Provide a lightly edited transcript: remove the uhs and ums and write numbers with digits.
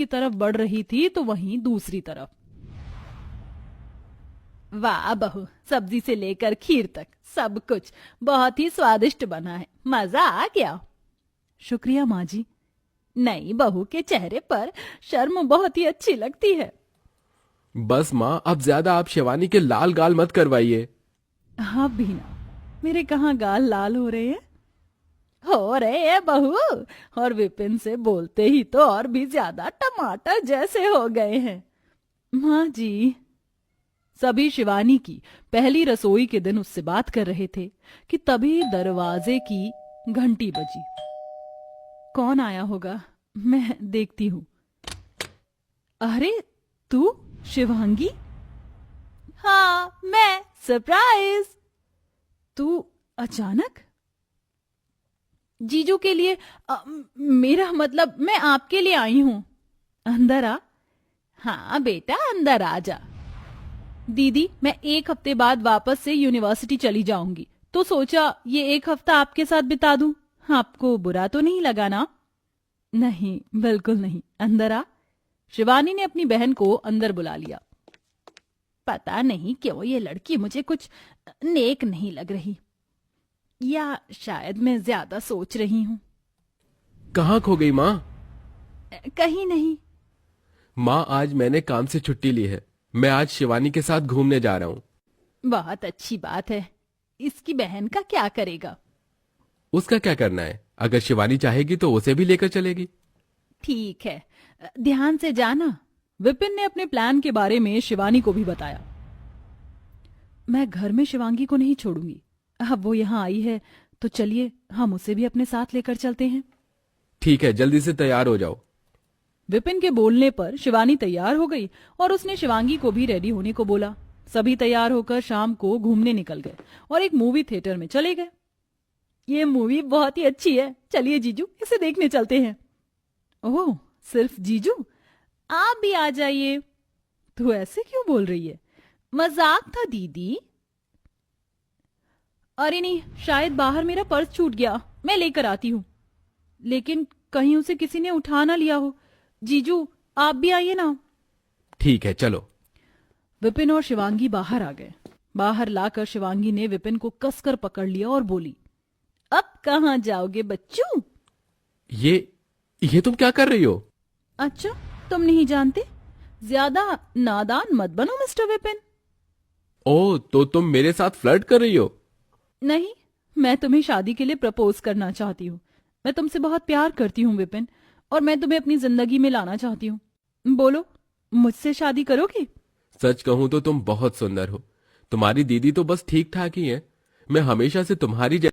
की तरफ बढ़ रही थी तो वहीं दूसरी तरफ। वाह बहू, सब्जी से लेकर खीर तक सब कुछ बहुत ही स्वादिष्ट बना है, मजा आ गया। शुक्रिया माँ जी। नई बहू के चेहरे पर शर्म बहुत ही अच्छी लगती है। बस माँ, अब ज्यादा आप शिवानी के लाल गाल मत करवाइए। हाँ बीना, मेरे कहाँ गाल लाल हो रहे हैं? हो रहे हैं बहू, और विपिन से बोलते ही तो और भी ज्यादा टमाटर जैसे हो गए हैं। माँ जी। सभी शिवानी की पहली रसोई के दिन उससे बात कर रहे थे कि तभी दरवाजे की घंटी बजी। कौन आया होगा, मैं देखती हूँ। अरे तू शिवांगी? हाँ मैं। सरप्राइज। तू अचानक? जीजू के लिए मेरा मतलब मैं आपके लिए आई हूं। अंदर आ। हाँ बेटा, अंदर आ जा। दीदी, मैं 1 हफ्ते बाद वापस से यूनिवर्सिटी चली जाऊंगी, तो सोचा ये 1 हफ्ता आपके साथ बिता दूं। आपको बुरा तो नहीं लगा ना? नहीं, बिल्कुल नहीं। अंदर आ। शिवानी ने अपनी बहन को अंदर बुला लिया। पता नहीं क्यों ये लड़की मुझे कुछ नेक नहीं लग रही, या शायद मैं ज्यादा सोच रही हूँ। कहाँ खो गई माँ? कहीं नहीं। माँ, आज मैंने काम से छुट्टी ली है। मैं आज शिवानी के साथ घूमने जा रहा हूँ। बहुत अच्छी बात है। इसकी बहन का क्या करेगा? उसका क्या करना है? अगर शिवानी चाहेगी तो उसे भी लेकर चलेगी। ठीक है, ध्यान से जाना। विपिन ने अपने प्लान के बारे में शिवानी को भी बताया। मैं घर में शिवांगी को नहीं छोड़ूंगी। अब वो यहाँ आई है तो चलिए हम उसे भी अपने साथ लेकर चलते हैं। ठीक है, जल्दी से तैयार हो जाओ। विपिन के बोलने पर शिवानी तैयार हो गई और उसने शिवांगी को भी रेडी होने को बोला। सभी तैयार होकर शाम को घूमने निकल गए और एक मूवी थिएटर में चले गए। ये मूवी बहुत ही अच्छी है, चलिए जीजू इसे देखने चलते हैं। ओह, सिर्फ जीजू? आप भी आ जाइए। तू ऐसे क्यों बोल रही है? मजाक था दीदी। अरे नहीं, शायद बाहर मेरा पर्स छूट गया, मैं लेकर आती हूँ। लेकिन कहीं उसे किसी ने उठा ना लिया हो। जीजू आप भी आइए ना। ठीक है, चलो। विपिन और शिवांगी बाहर आ गए। बाहर लाकर शिवांगी ने विपिन को कसकर पकड़ लिया और बोली, अब कहाँ जाओगे बच्चू? ये तुम क्या कर रही हो? अच्छा, तुम नहीं जानते? ज्यादा नादान मत बनो मिस्टर विपिन। ओह, तो तुम मेरे साथ फ्लर्ट कर रही हो? नहीं, मैं तुम्हें शादी के लिए प्रपोज करना चाहती हूँ। मैं तुमसे बहुत प्यार करती हूँ विपिन, और मैं तुम्हें अपनी जिंदगी में लाना चाहती हूँ। बोलो, मुझसे शादी करोगी? सच कहूं तो तुम बहुत सुंदर हो। तुम्हारी दीदी तो बस ठीक ठाक ही है। मैं हमेशा से तुम्हारी